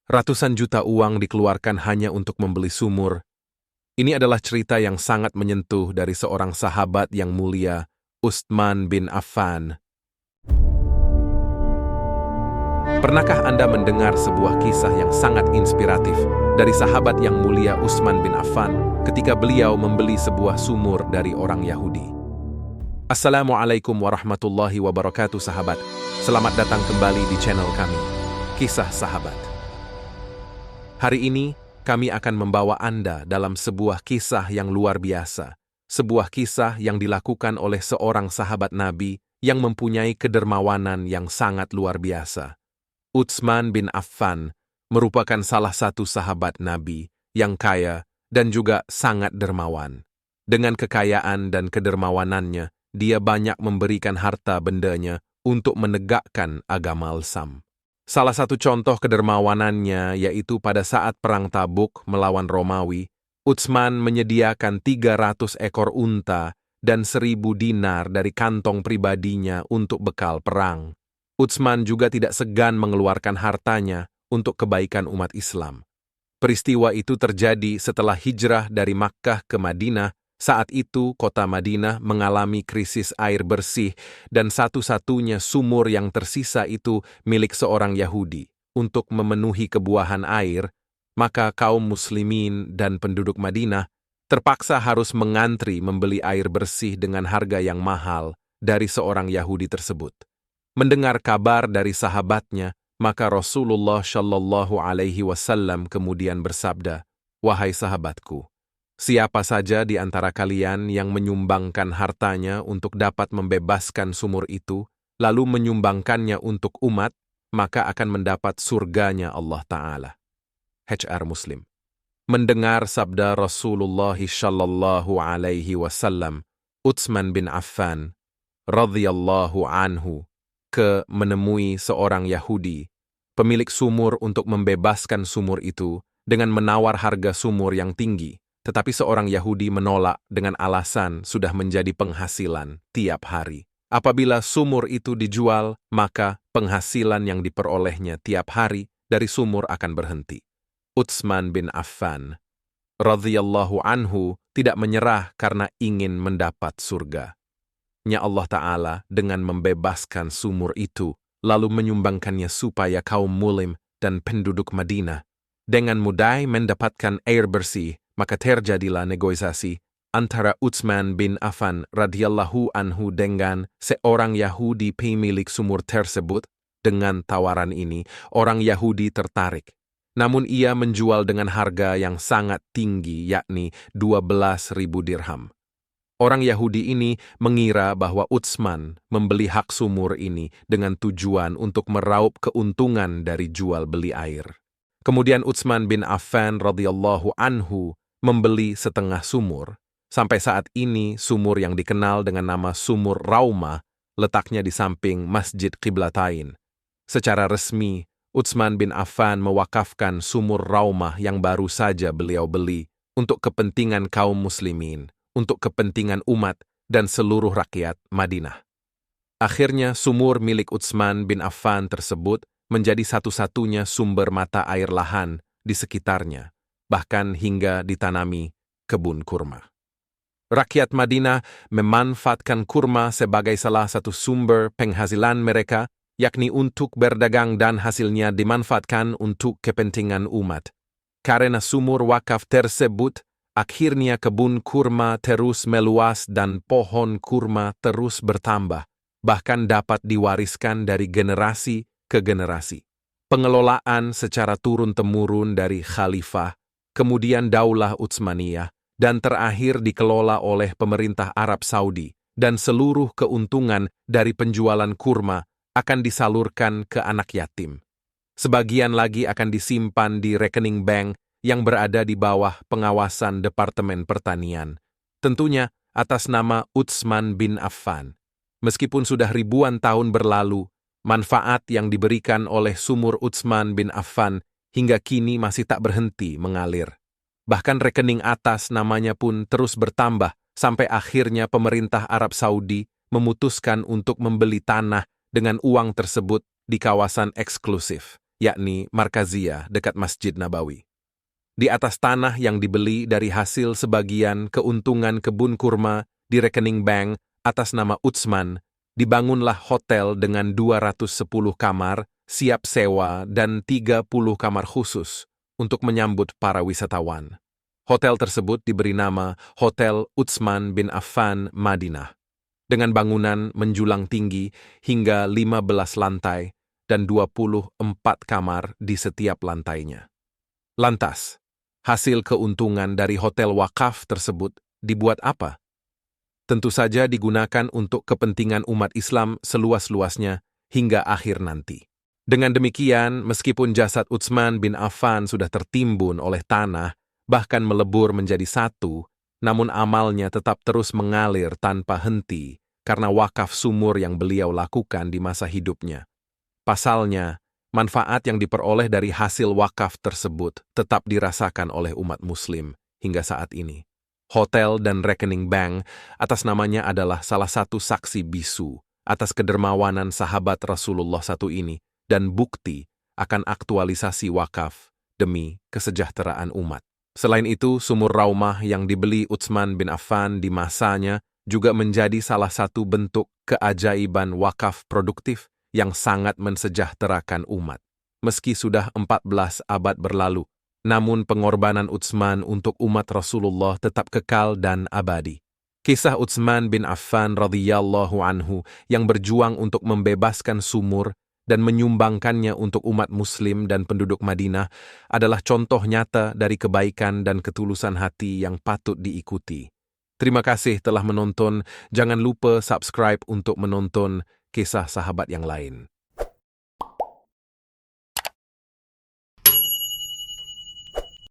Ratusan juta uang dikeluarkan hanya untuk membeli sumur. Ini adalah cerita yang sangat menyentuh dari seorang sahabat yang mulia, Utsman bin Affan. Pernahkah Anda mendengar sebuah kisah yang sangat inspiratif dari sahabat yang mulia Utsman bin Affan ketika beliau membeli sebuah sumur dari orang Yahudi? Assalamualaikum warahmatullahi wabarakatuh sahabat. Selamat datang kembali di channel kami, Kisah Sahabat. Hari ini, kami akan membawa Anda dalam sebuah kisah yang luar biasa. Sebuah kisah yang dilakukan oleh seorang sahabat Nabi yang mempunyai kedermawanan yang sangat luar biasa. Utsman bin Affan merupakan salah satu sahabat Nabi yang kaya dan juga sangat dermawan. Dengan kekayaan dan kedermawanannya, dia banyak memberikan harta bendanya untuk menegakkan agama Islam. Salah satu contoh kedermawanannya yaitu pada saat Perang Tabuk melawan Romawi, Utsman menyediakan 300 ekor unta dan 1.000 dinar dari kantong pribadinya untuk bekal perang. Utsman juga tidak segan mengeluarkan hartanya untuk kebaikan umat Islam. Peristiwa itu terjadi setelah hijrah dari Makkah ke Madinah. Saat itu kota Madinah mengalami krisis air bersih dan satu-satunya sumur yang tersisa itu milik seorang Yahudi. Untuk memenuhi kebutuhan air, maka kaum muslimin dan penduduk Madinah terpaksa harus mengantri membeli air bersih dengan harga yang mahal dari seorang Yahudi tersebut. Mendengar kabar dari sahabatnya, maka Rasulullah Shallallahu Alaihi Wasallam kemudian bersabda, "Wahai sahabatku, siapa saja di antara kalian yang menyumbangkan hartanya untuk dapat membebaskan sumur itu, lalu menyumbangkannya untuk umat, maka akan mendapat surganya Allah Ta'ala." HR Muslim. Mendengar sabda Rasulullah Shallallahu Alaihi Wasallam, Utsman bin Affan radhiyallahu anhu menemui seorang Yahudi, pemilik sumur, untuk membebaskan sumur itu dengan menawar harga sumur yang tinggi. Tetapi seorang Yahudi menolak dengan alasan sudah menjadi penghasilan tiap hari. Apabila sumur itu dijual, maka penghasilan yang diperolehnya tiap hari dari sumur akan berhenti. Utsman bin Affan radhiyallahu anhu tidak menyerah karena ingin mendapat surga. Allah Ta'ala dengan membebaskan sumur itu, lalu menyumbangkannya supaya kaum muslim dan penduduk Madinah dengan mudah mendapatkan air bersih. Maka terjadilah negosiasi antara Utsman bin Affan radhiyallahu anhu dengan seorang Yahudi pemilik sumur tersebut. Dengan tawaran ini, orang Yahudi tertarik. Namun ia menjual dengan harga yang sangat tinggi, yakni 12.000 dirham. Orang Yahudi ini mengira bahwa Utsman membeli hak sumur ini dengan tujuan untuk meraup keuntungan dari jual beli air. Kemudian Utsman bin Affan radhiyallahu anhu membeli setengah sumur. Sampai saat ini sumur yang dikenal dengan nama Sumur Raumah letaknya di samping Masjid Qiblatain. Secara resmi, Utsman bin Affan mewakafkan Sumur Raumah yang baru saja beliau beli untuk kepentingan kaum muslimin, untuk kepentingan umat dan seluruh rakyat Madinah. Akhirnya sumur milik Utsman bin Affan tersebut menjadi satu-satunya sumber mata air lahan di sekitarnya, bahkan hingga ditanami kebun kurma. Rakyat Madinah memanfaatkan kurma sebagai salah satu sumber penghasilan mereka, yakni untuk berdagang, dan hasilnya dimanfaatkan untuk kepentingan umat. Karena sumur wakaf tersebut, akhirnya kebun kurma terus meluas dan pohon kurma terus bertambah, bahkan dapat diwariskan dari generasi ke generasi. Pengelolaan secara turun-temurun dari khalifah, kemudian Daulah Utsmaniyah, dan terakhir dikelola oleh pemerintah Arab Saudi, dan seluruh keuntungan dari penjualan kurma akan disalurkan ke anak yatim. Sebagian lagi akan disimpan di rekening bank yang berada di bawah pengawasan Departemen Pertanian, tentunya atas nama Utsman bin Affan. Meskipun sudah ribuan tahun berlalu, manfaat yang diberikan oleh sumur Utsman bin Affan hingga kini masih tak berhenti mengalir. Bahkan rekening atas namanya pun terus bertambah, sampai akhirnya pemerintah Arab Saudi memutuskan untuk membeli tanah dengan uang tersebut di kawasan eksklusif. yakni Markaziyah dekat Masjid Nabawi. Di atas tanah yang dibeli dari hasil sebagian keuntungan kebun kurma di rekening bank atas nama Utsman, dibangunlah hotel dengan 210 kamar, siap sewa dan 30 kamar khusus untuk menyambut para wisatawan. Hotel tersebut diberi nama Hotel Utsman bin Affan Madinah, dengan bangunan menjulang tinggi hingga 15 lantai dan 24 kamar di setiap lantainya. Lantas, hasil keuntungan dari hotel wakaf tersebut dibuat apa? Tentu saja digunakan untuk kepentingan umat Islam seluas-luasnya hingga akhir nanti. Dengan demikian, meskipun jasad Utsman bin Affan sudah tertimbun oleh tanah, bahkan melebur menjadi satu, namun amalnya tetap terus mengalir tanpa henti karena wakaf sumur yang beliau lakukan di masa hidupnya. Pasalnya, manfaat yang diperoleh dari hasil wakaf tersebut tetap dirasakan oleh umat muslim hingga saat ini. Hotel dan rekening bank atas namanya adalah salah satu saksi bisu atas kedermawanan sahabat Rasulullah satu ini dan bukti akan aktualisasi wakaf demi kesejahteraan umat. Selain itu, sumur Raumah yang dibeli Utsman bin Affan di masanya juga menjadi salah satu bentuk keajaiban wakaf produktif yang sangat mensejahterakan umat. Meski sudah 14 abad berlalu, namun pengorbanan Utsman untuk umat Rasulullah tetap kekal dan abadi. Kisah Utsman bin Affan radhiyallahu anhu yang berjuang untuk membebaskan sumur dan menyumbangkannya untuk umat muslim dan penduduk Madinah adalah contoh nyata dari kebaikan dan ketulusan hati yang patut diikuti. Terima kasih telah menonton, jangan lupa subscribe untuk menonton kisah sahabat yang lain.